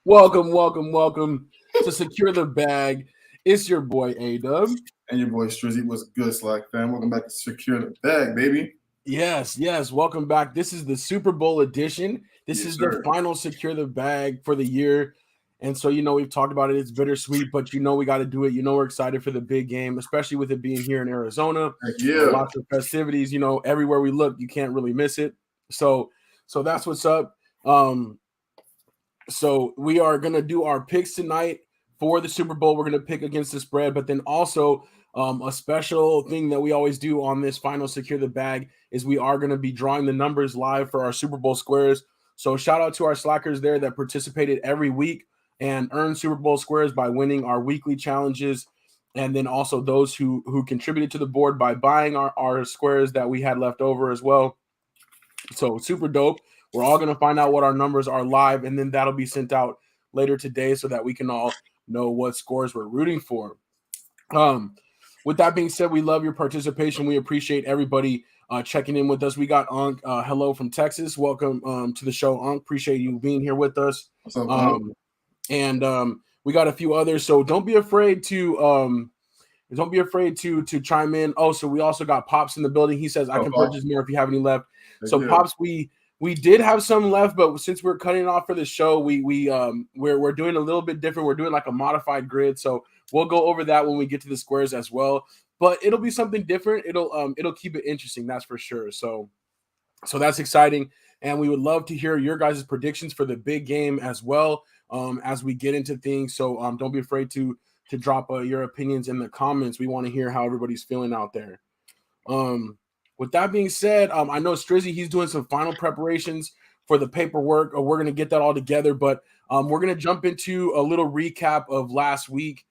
Welcome to Secure the Bag. It's your boy A-Dub. And your boy Strizzy. What's good, Slack fam? Welcome back to Secure the Bag, baby. Yes, welcome back. This is the Super Bowl edition. This Yes, is sir. the final Secure the Bag for the year. And so, we've talked about it. It's bittersweet, but we got to do it. We're excited for the big game, especially with it being here in Arizona. Heck yeah. Lots of festivities, everywhere we look, you can't really miss it. So that's what's up. So we are going to do our picks tonight for the Super Bowl. We're going to pick against the spread, but then also a special thing that we always do on this final Secure the Bag is we are going to be drawing the numbers live for our Super Bowl squares. So shout out to our slackers there that participated every week and earned Super Bowl squares by winning our weekly challenges. And then also those who contributed to the board by buying our squares that we had left over as well. So super dope. We're all going to find out what our numbers are live, and then that'll be sent out later today so that we can all know what scores we're rooting for. With that being said, we love your participation. We appreciate everybody checking in with us. We got Unc, hello from Texas. Welcome to the show, Unc. Appreciate you being here with us. What's up, Unc? And we got a few others, so don't be afraid to chime in. Oh, so we also got Pops in the building. He says I can purchase more if you have any left. So Pops, we did have some left, but since we're cutting off for the show, we're doing a little bit different. We're doing like a modified grid, so we'll go over that when we get to the squares as well. But it'll be something different. It'll keep it interesting, that's for sure. So that's exciting, and we would love to hear your guys' predictions for the big game as well as we get into things. So don't be afraid to drop your opinions in the comments. We want to hear how everybody's feeling out there. With that being said, I know Strizzy, he's doing some final preparations for the paperwork. We're going to get that all together, but we're going to jump into a little recap of last week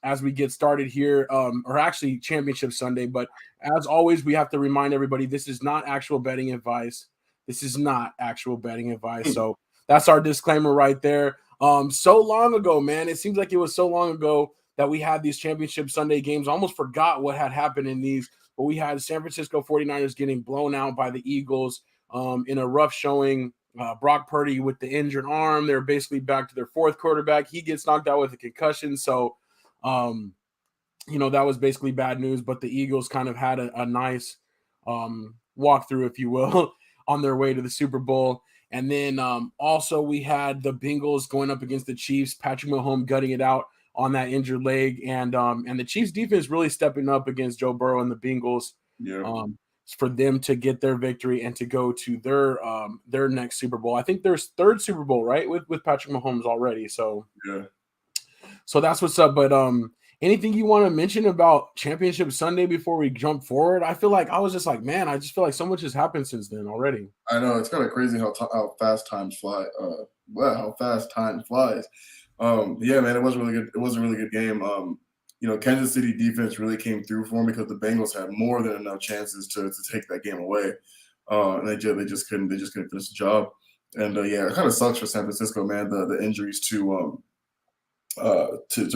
as we get started here, or actually Championship Sunday. But as always, we have to remind everybody, this is not actual betting advice. So that's our disclaimer right there. So long ago, man, it seems like it was so long ago that we had these Championship Sunday games. I almost forgot what had happened in these. But we had San Francisco 49ers getting blown out by the Eagles in a rough showing. Brock Purdy with the injured arm. They're basically back to their fourth quarterback. He gets knocked out with a concussion. So, that was basically bad news. But the Eagles kind of had a nice walkthrough, if you will, on their way to the Super Bowl. And then also we had the Bengals going up against the Chiefs. Patrick Mahomes gutting it out on that injured leg, and the Chiefs defense really stepping up against Joe Burrow and the Bengals for them to get their victory and to go to their next Super Bowl. I think their third Super Bowl, right, with Patrick Mahomes already. So so that's what's up. But anything you want to mention about Championship Sunday before we jump forward? I feel like I was just like, man, I just feel like so much has happened since then already. I know, it's kind of crazy how fast times fly. How fast time flies. Yeah, man, it was really good. It was a really good game. Kansas City defense really came through for them because the Bengals had more than enough chances to take that game away, and they just couldn't finish the job. And it kind of sucks for San Francisco, man. The injuries to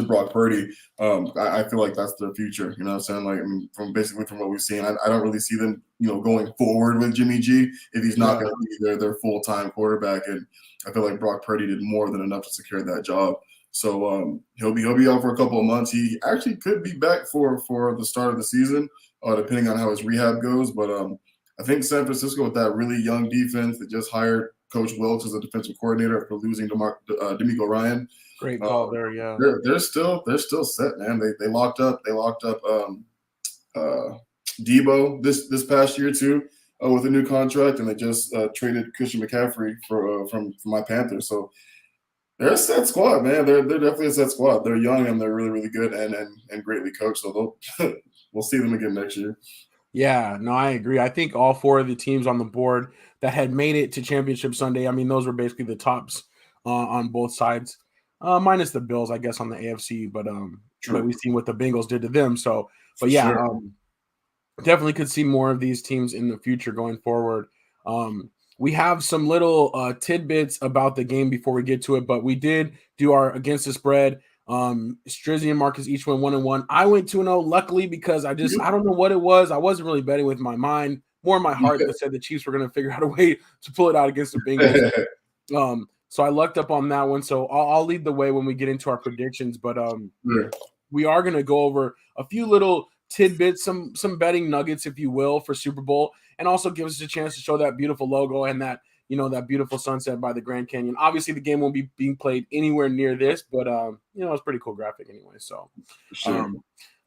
Brock Purdy. I feel like that's their future. You know what I'm saying? Like, from what we've seen, I don't really see them, going forward with Jimmy G if he's not going to be their full-time quarterback. And I feel like Brock Purdy did more than enough to secure that job. So he'll be out for a couple of months. He actually could be back for the start of the season, depending on how his rehab goes. But I think San Francisco, with that really young defense, that just hired Coach Wilkes as a defensive coordinator after losing D'Amico Ryan. Great call there, yeah. They're still set, man. They locked up Debo this past year too with a new contract, and they just traded Christian McCaffrey from my Panthers. So they're a set squad, man. They're definitely a set squad. They're young and they're really, really good and greatly coached. So we'll see them again next year. Yeah, no, I agree. I think all four of the teams on the board that had made it to Championship Sunday, I mean, those were basically the tops on both sides. Minus the Bills, I guess, on the AFC, but we've seen what the Bengals did to them. So, but yeah, definitely could see more of these teams in the future going forward. We have some little tidbits about the game before we get to it, but we did do our against the spread. Strizzy and Maarcus each went 1-1. I went 2-0, luckily, because I don't know what it was. I wasn't really betting with my mind, more in my heart that said the Chiefs were going to figure out a way to pull it out against the Bengals. So I lucked up on that one. So I'll lead the way when we get into our predictions. But Yeah. we are going to go over a few little tidbits, some betting nuggets, if you will, for Super Bowl, and also give us a chance to show that beautiful logo and that that beautiful sunset by the Grand Canyon. Obviously, the game won't be being played anywhere near this, but it's pretty cool graphic anyway. So Sure.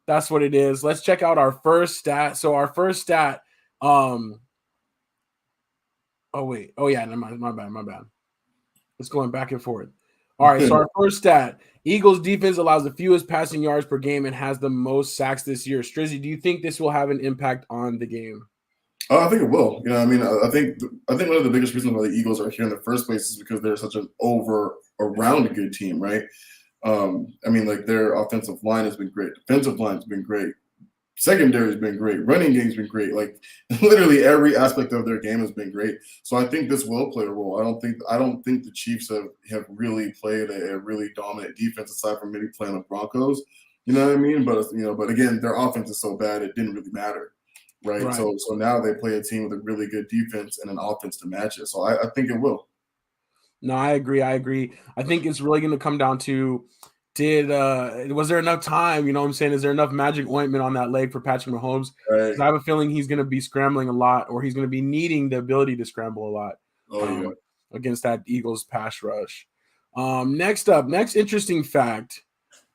that's what it is. Let's check out our first stat. So our first stat. Oh wait. Oh yeah. No, my bad. It's going back and forth. All right. So our first stat: Eagles defense allows the fewest passing yards per game and has the most sacks this year. Strizzy, do you think this will have an impact on the game? I think it will. I mean, I think one of the biggest reasons why the Eagles are here in the first place is because they're such an around good team, right? I mean, like their offensive line has been great, defensive line has been great, secondary has been great, running game's been great. Like literally every aspect of their game has been great. So I think this will play a role. I don't think the Chiefs have really played a really dominant defense aside from maybe playing the Broncos. You know what I mean? But again, their offense is so bad it didn't really matter. Right. So now they play a team with a really good defense and an offense to match it. So I think it will. No, I agree. I think it's really going to come down to was there enough time? You know what I'm saying? Is there enough magic ointment on that leg for Patrick Mahomes? Right. I have a feeling he's going to be scrambling a lot, or he's going to be needing the ability to scramble a lot against that Eagles pass rush. Next interesting fact.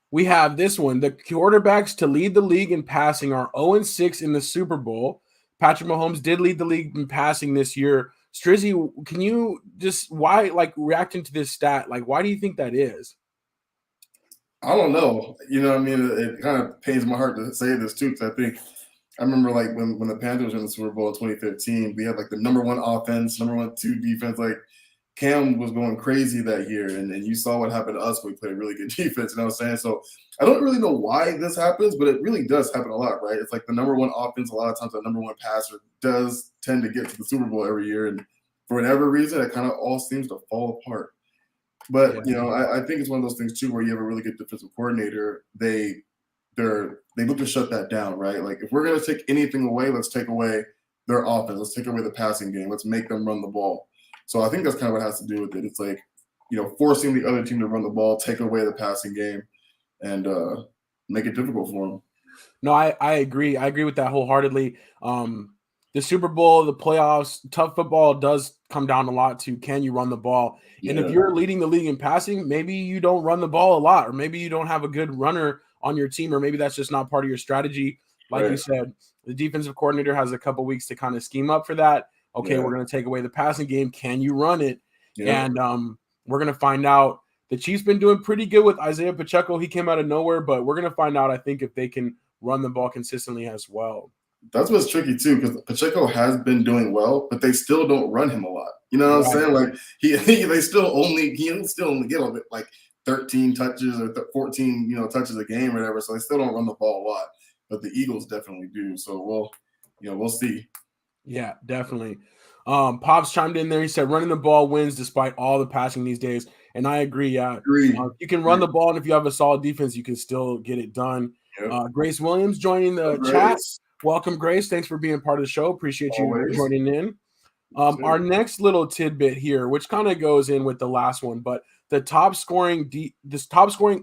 We have this one. The quarterbacks to lead the league in passing are 0-6 in the Super Bowl. Patrick Mahomes did lead the league in passing this year. Strizzy, can you just reacting to this stat? Like, why do you think that is? I don't know. You know what I mean? It kind of pains my heart to say this too, because I remember like when the Panthers were in the Super Bowl in 2015, we had like the number one offense, number 1, 2 defense. Like Cam was going crazy that year, and you saw what happened to us when we played really good defense. You know what I'm saying? So I don't really know why this happens, but it really does happen a lot, right? It's like the number one offense. A lot of times, the number one passer does tend to get to the Super Bowl every year, and for whatever reason, it kind of all seems to fall apart. But I think it's one of those things too, where you have a really good defensive coordinator. They look to shut that down, right? Like if we're gonna take anything away, let's take away their offense. Let's take away the passing game. Let's make them run the ball. So I think that's kind of what has to do with it. It's like, forcing the other team to run the ball, take away the passing game, and make it difficult for them. No, I agree. I agree with that wholeheartedly. The Super Bowl, the playoffs, tough football does come down a lot to can you run the ball? Yeah. And if you're leading the league in passing, maybe you don't run the ball a lot, or maybe you don't have a good runner on your team, or maybe that's just not part of your strategy. Like you said, the defensive coordinator has a couple weeks to kind of scheme up for that. Okay, we're going to take away the passing game. Can you run it? Yeah. And we're going to find out. The Chiefs been doing pretty good with Isaiah Pacheco. He came out of nowhere, but we're going to find out, I think, if they can run the ball consistently as well. That's what's tricky too, because Pacheco has been doing well, but they still don't run him a lot. You know what I'm saying? Like he still only get like 13 touches or 14 touches a game or whatever. So they still don't run the ball a lot, but the Eagles definitely do. So we'll see. Yeah, definitely. Pops chimed in there. He said running the ball wins despite all the passing these days, and I agree. Yeah, you can run the ball, and if you have a solid defense, you can still get it done. Yep. Grace Williams joining the chat. Welcome, Grace. Thanks for being part of the show. Appreciate you joining in. Our next little tidbit here, which kind of goes in with the last one, but the top scoring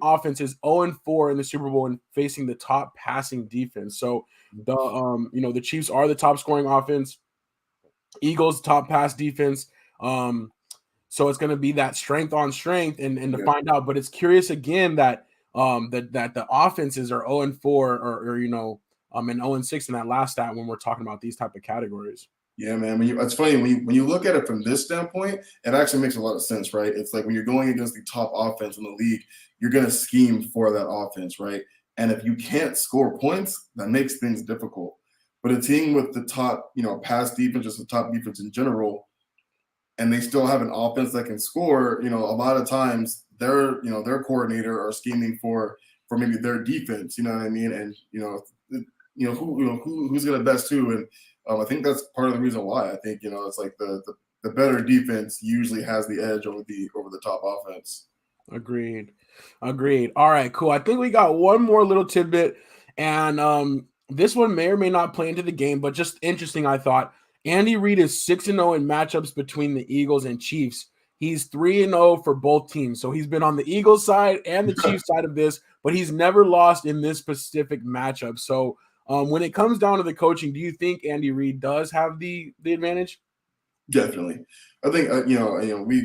offense is 0-4 in the Super Bowl and facing the top passing defense. So the Chiefs are the top scoring offense, Eagles top pass defense. So it's going to be that strength on strength and to find out. But it's curious again that that the offenses are 0-4 or and 0-6 in that last stat when we're talking about these type of categories. Yeah, man. It's funny when you look at it from this standpoint, it actually makes a lot of sense, right? It's like when you're going against the top offense in the league, you're going to scheme for that offense, right? And if you can't score points, that makes things difficult. But a team with the top, pass defense, just the top defense in general, and they still have an offense that can score, a lot of times their coordinator are scheming for maybe their defense, you know what I mean? And who's going to best too. And I think that's part of the reason why. I think it's like the better defense usually has the edge over the top offense. Agreed. All right, cool. I think we got one more little tidbit, and this one may or may not play into the game, but just interesting. I thought Andy Reid is 6-0 in matchups between the Eagles and Chiefs. He's 3-0 for both teams. So he's been on the Eagles side and the Chiefs side of this, but he's never lost in this specific matchup. So when it comes down to the coaching, do you think Andy Reid does have the advantage? Definitely. I think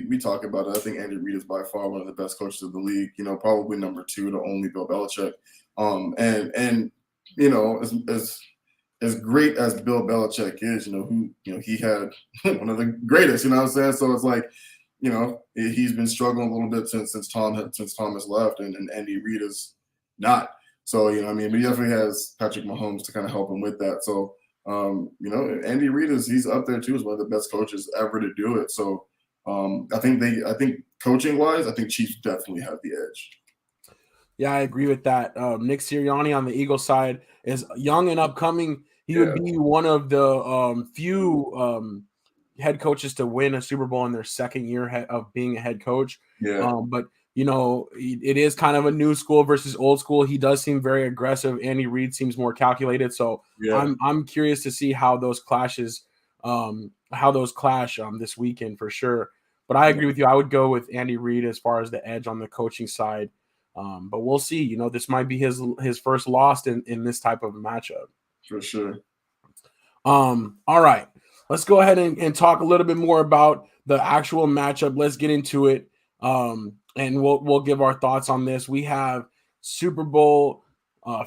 we talk about it. I think Andy Reid is by far one of the best coaches of the league. Probably number two to only Bill Belichick. And as great as Bill Belichick is, he had one of the greatest. You know what I'm saying? So it's like, he's been struggling a little bit since Thomas left, and Andy Reid is not. So but he definitely has Patrick Mahomes to kind of help him with that. So. Andy Reid he's up there too as one of the best coaches ever to do it. So I think coaching wise, I think Chiefs definitely have the edge. Yeah, I agree with that. Nick Sirianni on the Eagles side is young and upcoming. He would be one of the few head coaches to win a Super Bowl in their second year of being a head coach. Yeah. But it is kind of a new school versus old school. He does seem very aggressive. Andy Reid seems more calculated. So I'm curious to see how those clash this weekend for sure. But I agree with you. I would go with Andy Reid as far as the edge on the coaching side. But we'll see. This might be his first loss in this type of matchup. For sure. All right. Let's go ahead and talk a little bit more about the actual matchup. Let's get into it. And we'll give our thoughts on this. We have Super Bowl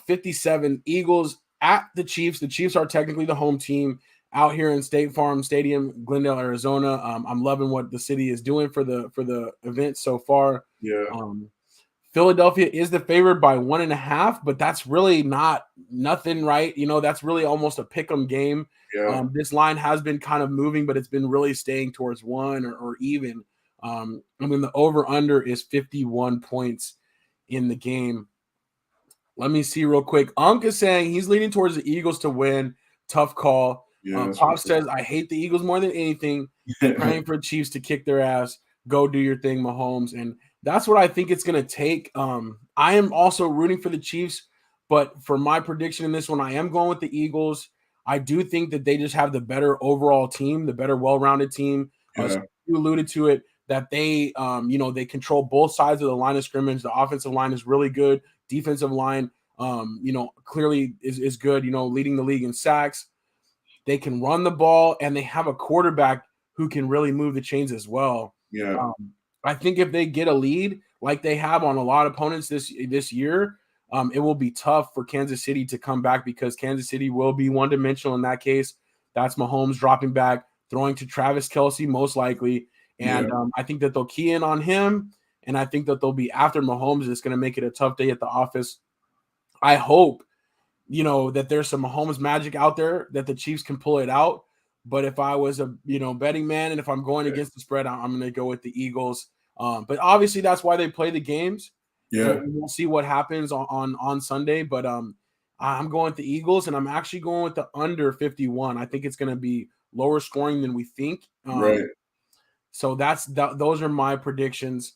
57 Eagles at the Chiefs. The Chiefs are technically the home team out here in State Farm Stadium, Glendale, Arizona. I'm loving what the city is doing for the event so far. Yeah. Philadelphia is the favorite by 1.5, but that's really nothing, right? That's really almost a pick 'em game. Yeah. This line has been kind of moving, but it's been really staying towards 1 or even. The over-under is 51 points in the game. Let me see real quick. Unk is saying he's leaning towards the Eagles to win. Tough call. Pop says, I hate the Eagles more than anything. Praying for Chiefs to kick their ass. Go do your thing, Mahomes. And that's what I think it's going to take. I am also rooting for the Chiefs, but for my prediction in this one, I am going with the Eagles. I do think that they just have the better overall team, the better well-rounded team. Yeah. You alluded to it, that they control both sides of the line of scrimmage. The offensive line is really good. Defensive line, clearly is good, leading the league in sacks. They can run the ball, and they have a quarterback who can really move the chains as well. Yeah. I think if they get a lead like they have on a lot of opponents this year, it will be tough for Kansas City to come back because Kansas City will be one-dimensional in that case. That's Mahomes dropping back, throwing to Travis Kelce most likely. And I think that they'll key in on him, and I think that they'll be after Mahomes. It's going to make it a tough day at the office. I hope, that there's some Mahomes magic out there that the Chiefs can pull it out. But if I was a, betting man, and if I'm going against the spread, I'm going to go with the Eagles. But obviously that's why they play the games. Yeah. We'll see what happens on Sunday. But I'm going with the Eagles, and I'm actually going with the under 51. I think it's going to be lower scoring than we think. Right. So those are my predictions.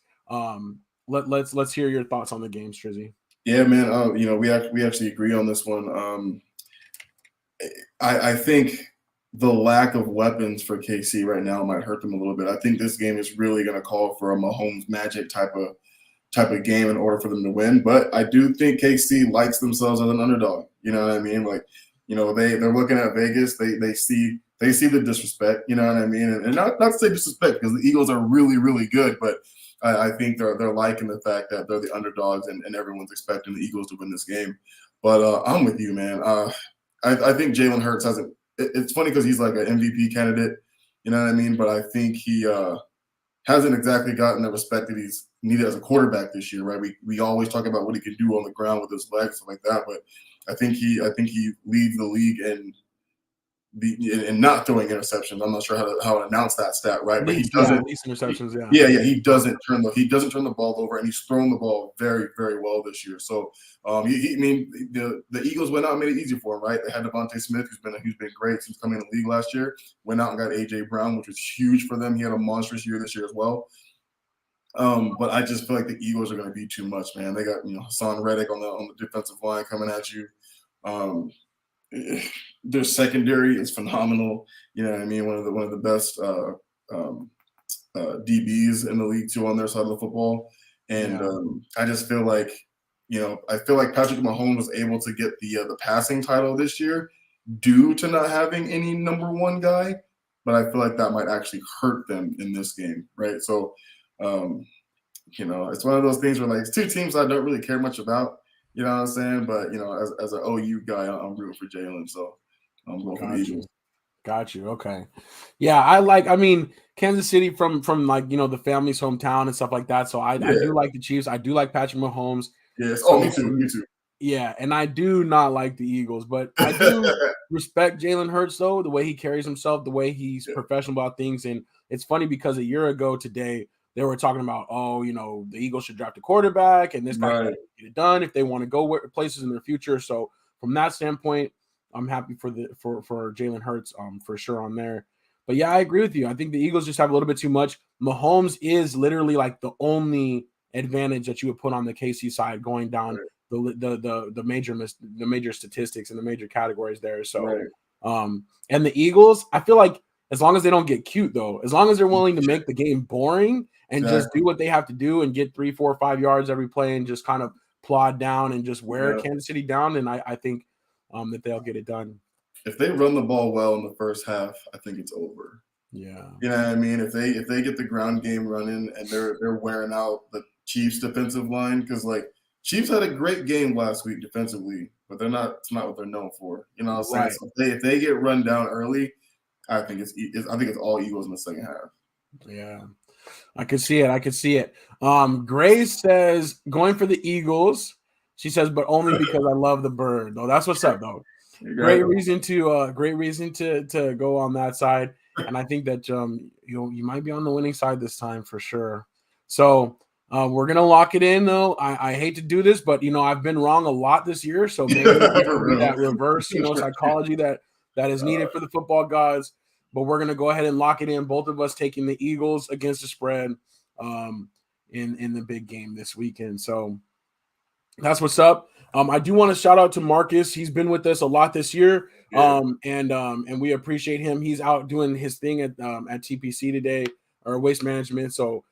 Let's hear your thoughts on the game, Strizzy. Yeah, man. We actually agree on this one. I think the lack of weapons for KC right now might hurt them a little bit. I think this game is really going to call for a Mahomes magic type of game in order for them to win. But I do think KC likes themselves as an underdog. You know what I mean? Like, they're looking at Vegas. They see the disrespect. You know what I mean? And not to say disrespect, because the Eagles are really, really good, but I think they're liking the fact that they're the underdogs and everyone's expecting the Eagles to win this game. But I'm with you, man. I think Jalen Hurts hasn't. It's funny because he's like an MVP candidate, you know what I mean? But I think he hasn't exactly gotten the respect that he's needed as a quarterback this year, right? We always talk about what he can do on the ground with his legs, stuff like that. But I think he leads the league in not throwing interceptions. I'm not sure how to announce that stat, right? But he doesn't. Least interceptions, Yeah. He doesn't turn the ball over, and he's thrown the ball very, very well this year. So, the Eagles went out and made it easy for him, right? They had Devontae Smith, who's been great since coming in the league last year. Went out and got AJ Brown, which was huge for them. He had a monstrous year this year as well. But I just feel like the Eagles are going to be too much, man. They got Hassan Reddick on the defensive line coming at you. Their secondary is phenomenal. You know what I mean? One of the best DBs in the league too on their side of the football, and I just feel like I feel like Patrick Mahomes was able to get the passing title this year due to not having any number one guy, but I feel like that might actually hurt them in this game, right? So, it's one of those things where like it's two teams I don't really care much about, you know what I'm saying? But as an OU guy, I'm rooting for Jalen, so I'm going for the Eagles. Got you. Okay. Yeah, I mean, Kansas City from like, the family's hometown and stuff like that. So I do like the Chiefs. I do like Patrick Mahomes. Yes. So, me too. Yeah, and I do not like the Eagles, but I do respect Jalen Hurts, though, the way he carries himself, the way he's professional about things. And it's funny because a year ago today, they were talking about, the Eagles should draft a quarterback and this guy can get it done if they want to go places in their future. So from that standpoint, I'm happy for Jalen Hurts for sure on there. But yeah, I agree with you. I think the Eagles just have a little bit too much. Mahomes is literally like the only advantage that you would put on the KC side going down the major statistics and the major categories there. So and the Eagles, I feel like as long as they don't get cute though, as long as they're willing to make the game boring and just do what they have to do and get 3, 4, 5 yards every play and just kind of plod down and just wear Kansas City down, then I think that they'll get it done. If they run the ball well in the first half, I think it's over. Yeah. You know what I mean? If they get the ground game running and they're wearing out the Chiefs defensive line, because like Chiefs had a great game last week defensively, but it's not what they're known for. You know what I'm saying? So if they get run down early, I think it's all Eagles in the second half. Yeah. I could see it. Grace says going for the Eagles. She says, but only because I love the bird. Though that's what's up, though. Great reason to go on that side. And I think that you might be on the winning side this time for sure. So we're gonna lock it in though. I hate to do this, but I've been wrong a lot this year. So maybe that reverse psychology that is needed for the football gods. But we're gonna go ahead and lock it in. Both of us taking the Eagles against the spread in the big game this weekend. So that's what's up. I do want to shout out to Maarcus. He's been with us a lot this year, and we appreciate him. He's out doing his thing at TPC today, or Waste Management. So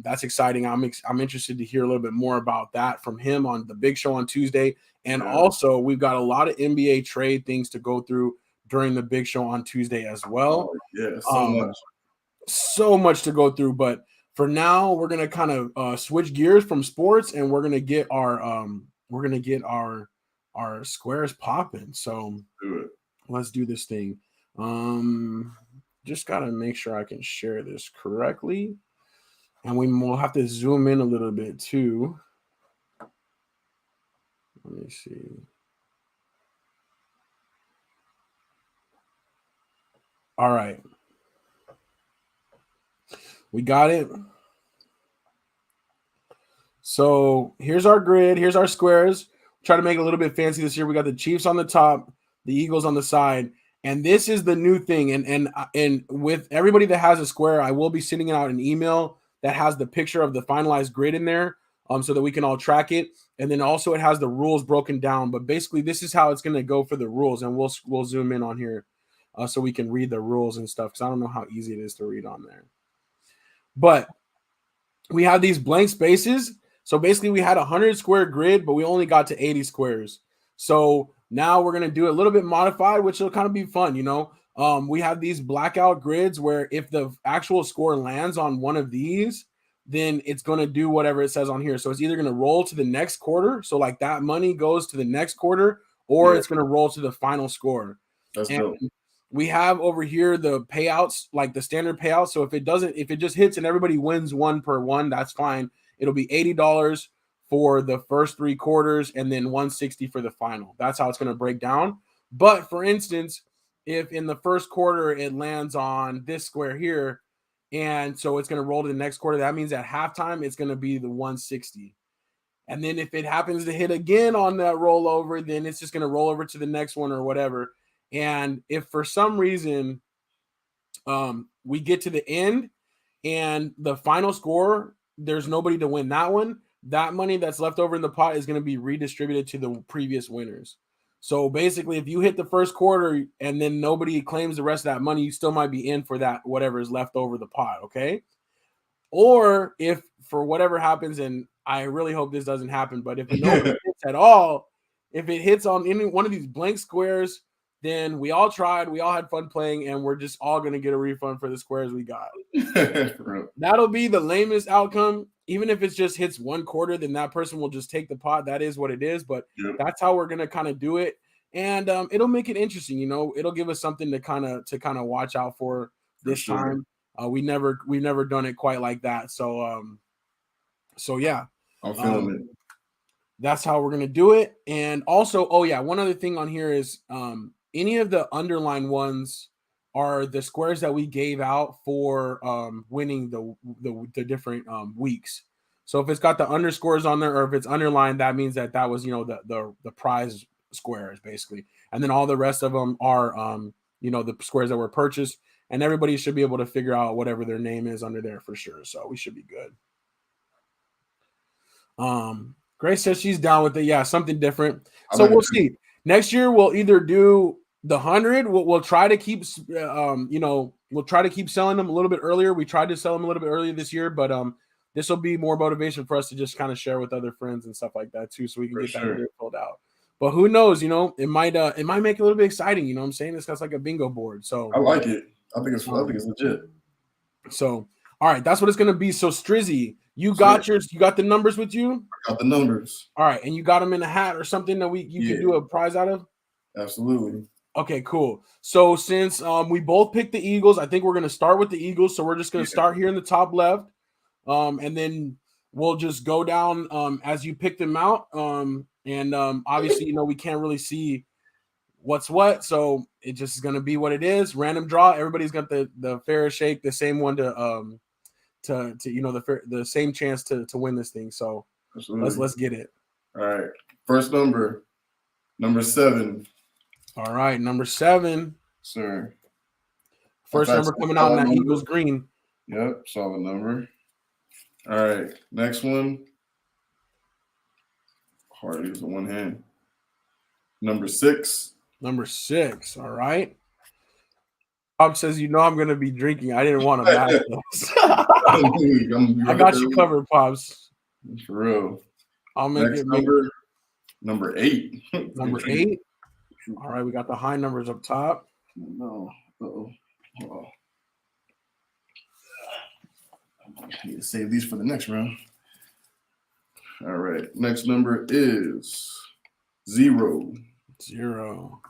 that's exciting. I'm interested to hear a little bit more about that from him on the big show on Tuesday. And also, we've got a lot of NBA trade things to go through during the big show on Tuesday as well. So much to go through, but for now, we're gonna kind of switch gears from sports, and we're gonna get our squares popping. So let's do this thing. Just gotta make sure I can share this correctly, and we'll have to zoom in a little bit too. Let me see. All right. We got it. So here's our grid. Here's our squares. Try to make it a little bit fancy this year. We got the Chiefs on the top, the Eagles on the side, and this is the new thing. And with everybody that has a square, I will be sending out an email that has the picture of the finalized grid in there, so that we can all track it. And then also it has the rules broken down. But basically, this is how it's going to go for the rules, and we'll zoom in on here so we can read the rules and stuff, because I don't know how easy it is to read on there. But we have these blank spaces. So basically we had a 100 square grid, but we only got to 80 squares. So now we're going to do it a little bit modified, which will kind of be fun. We have these blackout grids where if the actual score lands on one of these, then it's going to do whatever it says on here. So it's either going to roll to the next quarter. So like that money goes to the next quarter, or it's going to roll to the final score. That's dope. We have over here the payouts, like the standard payouts. So if it just hits and everybody wins 1 per 1, that's fine. It'll be $80 for the first 3 quarters and then $160 for the final. That's how it's going to break down. But for instance, if in the first quarter it lands on this square here, and so it's going to roll to the next quarter, that means at halftime it's going to be the 160. And then if it happens to hit again on that rollover, then it's just going to roll over to the next one or whatever. And if for some reason we get to the end and the final score, there's nobody to win that one, that money that's left over in the pot is going to be redistributed to the previous winners. So basically, if you hit the first quarter and then nobody claims the rest of that money, you still might be in for that whatever is left over the pot. Okay. Or if for whatever happens, and I really hope this doesn't happen, but if nobody hits at all, if it hits on any one of these blank squares, then we all tried, we all had fun playing, and we're just all gonna get a refund for the squares we got. That'll be the lamest outcome. Even if it just hits one quarter, then that person will just take the pot. That is what it is, but that's how we're gonna kind of do it, and it'll make it interesting. You know, it'll give us something to kind of watch out for this time. We've never done it quite like that. So yeah, I'm feeling it. That's how we're gonna do it. And also, oh yeah, one other thing on here is any of the underlined ones are the squares that we gave out for winning the different weeks. So if it's got the underscores on there or if it's underlined, that means that was the prize squares basically. And then all the rest of them are the squares that were purchased. And everybody should be able to figure out whatever their name is under there for sure. So we should be good. Grace says she's down with it. Yeah, something different. So we'll see. Next year we'll either do the 100. We'll try to keep we'll try to keep selling them a little bit earlier. We tried to sell them a little bit earlier this year, but this will be more motivation for us to just kind of share with other friends and stuff like that too, so we can get that video filled out. But who knows? It might make it a little bit exciting. You know what I'm saying? It's got like a bingo board. So I like it. I think it's legit. So all right, that's what it's gonna be. So Strizzy, you got the numbers with you? I got the numbers. All right, and you got them in a hat or something that you can do a prize out of? Absolutely. Okay, cool. So since we both picked the Eagles, I think we're gonna start with the Eagles. So we're just gonna start here in the top left. And then we'll just go down as you pick them out. Obviously, we can't really see what's what, so it just is gonna be what it is. Random draw. Everybody's got the fair shake, the same one to the same chance to win this thing. So let's get it. All right. First number 7. All right, number 7. Sir. First number coming out in that Eagles green. Yep, saw the number. All right, next one. Hard to use the one hand. Number 6. Number 6. All right. Bob says, I'm going to be drinking. I didn't want to match this. I got you covered, Pops. For real. I'll make next it. Number 8. Number 8. All right, we got the high numbers up top. No. Uh-oh. I need to save these for the next round. All right. Next number is 0. 0.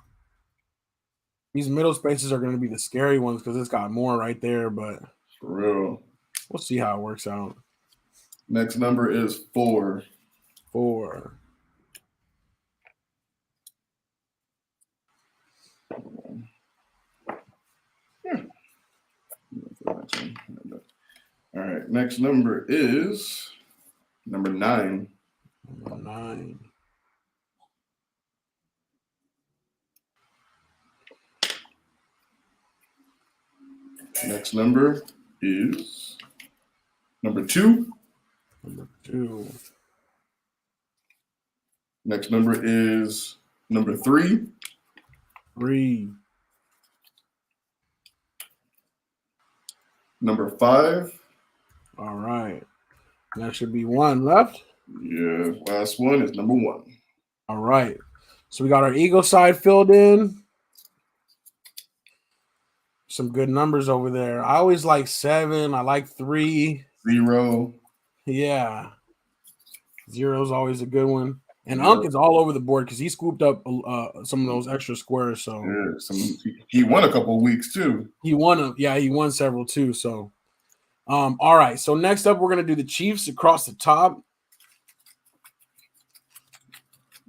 These middle spaces are going to be the scary ones because it's got more right there, but for real. We'll see how it works out. Next number is 4. 4. All right. Next number is number 9. Number 9. Next number is number 2. Number 2. Next number is number 3. 3. Number 5. All right. That should be 1 left. Yeah. Last one is number 1. All right. So we got our Eagle side filled in. Some good numbers over there. I always like 7. I like 3. 0. Yeah. 0 is always a good one. And Unk is all over the board because he scooped up some of those extra squares. So he won a couple of weeks too. He won several too. So, all right. So next up, we're gonna do the Chiefs across the top.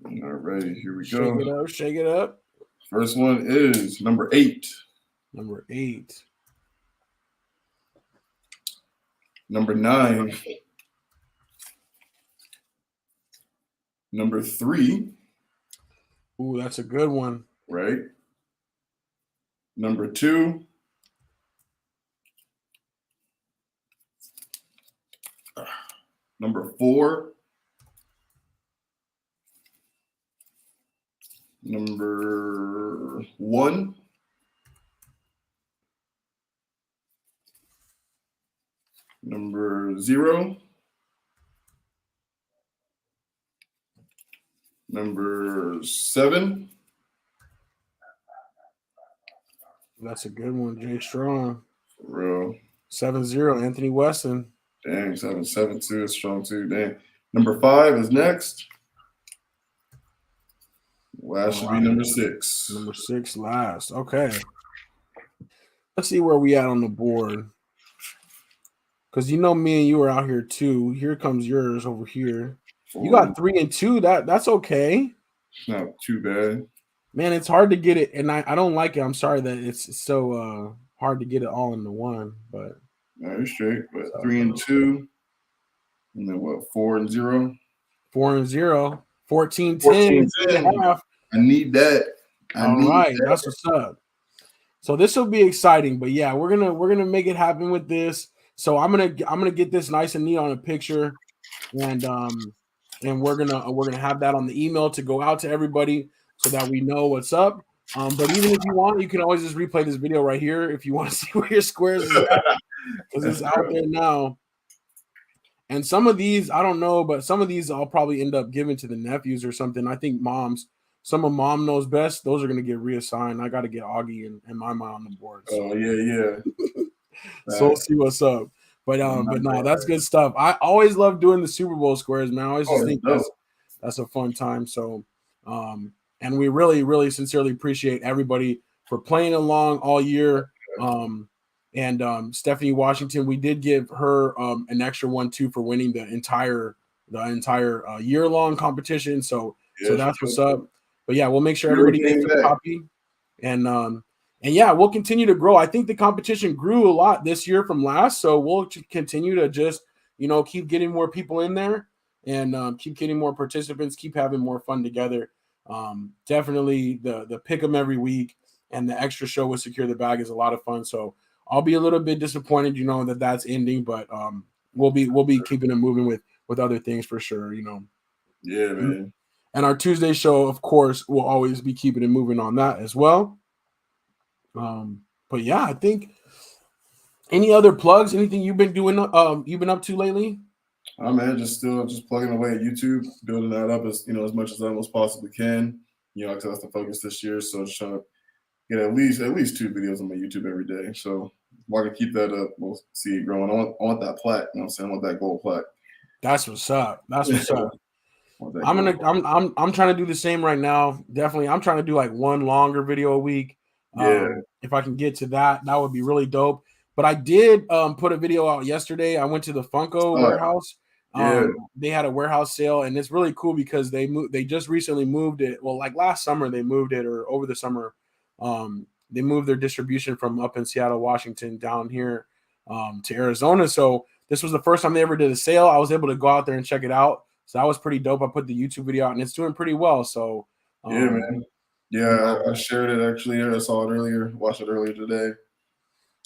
All right, here we go. Shake it up. First one is number 8. Number 8. Number 9. Number 3. Ooh, that's a good one. Right. Number 2. Number 4. Number 1. Number 0. Number 7. That's a good one, Jay Strong. For real. 7-0, Anthony Weston. Dang, 7-7-2 is strong too. Dang. Number 5 is next. Last should be number 6. Number 6 last. Okay. Let's see where we at on the board. Because you know me and you are out here too. Here comes yours over here. You got 3 and 2. That's okay. Not too bad. Man, it's hard to get it, and I don't like it. I'm sorry that it's so hard to get it all into one, but no, you're straight. But 3 and 2. And then what, 4 and 0? 4 and 0. 14-10. I need that. All right, that's what's up. So this will be exciting, but yeah, we're gonna make it happen with this. So I'm gonna get this nice and neat on a picture, and we're gonna have that on the email to go out to everybody so that we know what's up. But even if you want, you can always just replay this video right here if you want to see where your squares is at, because it's out there now. And some of these, I don't know, but some of these I'll probably end up giving to the nephews or something. I think some of mom knows best. Those are going to get reassigned. I got to get Augie and Mama on the board. So. Oh, yeah. So we'll see what's up. But no, that's good stuff. I always love doing the Super Bowl squares, man. I always just think that's a fun time. So, and we really, really sincerely appreciate everybody for playing along all year. And Stephanie Washington, we did give her an extra one too for winning the entire year-long competition. So that's what's up. But yeah, we'll make sure everybody gets a copy. And yeah, we'll continue to grow. I think the competition grew a lot this year from last, so we'll continue to just keep getting more people in there and keep getting more participants, keep having more fun together. Definitely the pick 'em every week and the extra show with Secure the Bag is a lot of fun. So I'll be a little bit disappointed, that's ending, but we'll be keeping it moving with other things for sure, Yeah, man. And our Tuesday show, of course, will always be keeping it moving on that as well. But yeah, I think any other plugs, anything you've been doing, you've been up to lately? Oh man, just plugging away at YouTube, building that up as much as I most possibly can. Because that's the focus this year. So just trying to get at least 2 videos on my YouTube every day. So if I can keep that up, we'll see it growing. I want that plaque. You know what I'm saying? I want that gold plaque. That's what's up. I'm trying to do the same right now. Definitely, I'm trying to do like one longer video a week. If I can get to that would be really dope. But I did put a video out yesterday. I went to the Funko warehouse. They had a warehouse sale, and it's really cool because they just recently moved it. Well, like last summer they moved it, or over the summer, they moved their distribution from up in Seattle, Washington, down here to Arizona. So this was the first time they ever did a sale. I was able to go out there and check it out. So that was pretty dope. I put the YouTube video out, and it's doing pretty well. So yeah, man. Yeah, I shared it actually. I saw it earlier. Watched it earlier today.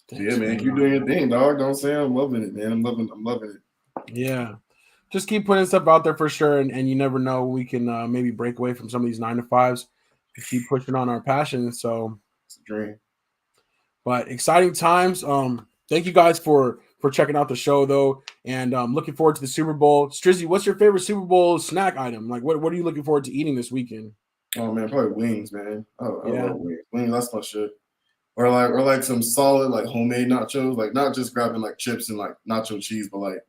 Yeah, man, keep doing your thing, dog. Don't say I'm loving it, man. I'm loving it. Yeah, just keep putting stuff out there for sure, and you never know, we can maybe break away from some of these 9-to-5s and keep pushing on our passion. So it's a dream. But exciting times. Thank you guys for checking out the show though, and looking forward to the Super Bowl. Strizzy, what's your favorite Super Bowl snack item? Like, what are you looking forward to eating this weekend? Oh man, probably wings, man. I love wings. Wings, that's my shit. Or like some solid like homemade nachos, like not just grabbing like chips and like nacho cheese, but like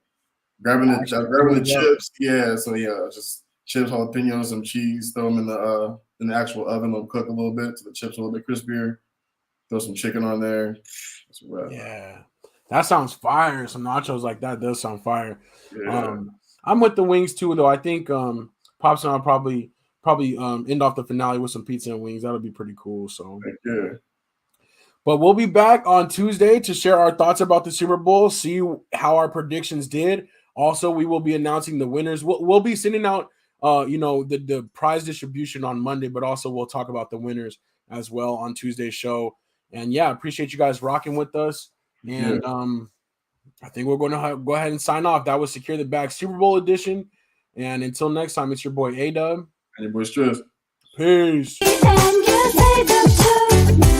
grabbing the chips. Yeah, so yeah, just chips, jalapenos, some cheese, throw them in the actual oven, they'll cook a little bit so the chips are a little bit crispier. Throw some chicken on there. Yeah, that sounds fire. Some nachos like that does sound fire. Yeah. I'm with the wings too, though. I think Pops and I'll probably end off the finale with some pizza and wings. That'll be pretty cool. So yeah. But we'll be back on Tuesday to share our thoughts about the Super Bowl, see how our predictions did. Also, we will be announcing the winners. We'll be sending out, the prize distribution on Monday, but also we'll talk about the winners as well on Tuesday's show. And yeah, appreciate you guys rocking with us. And I think we're going to go ahead and sign off. That was Secure the Bag Super Bowl edition. And until next time, it's your boy A-Dub. And your boy Striz. Peace. And you say the truth.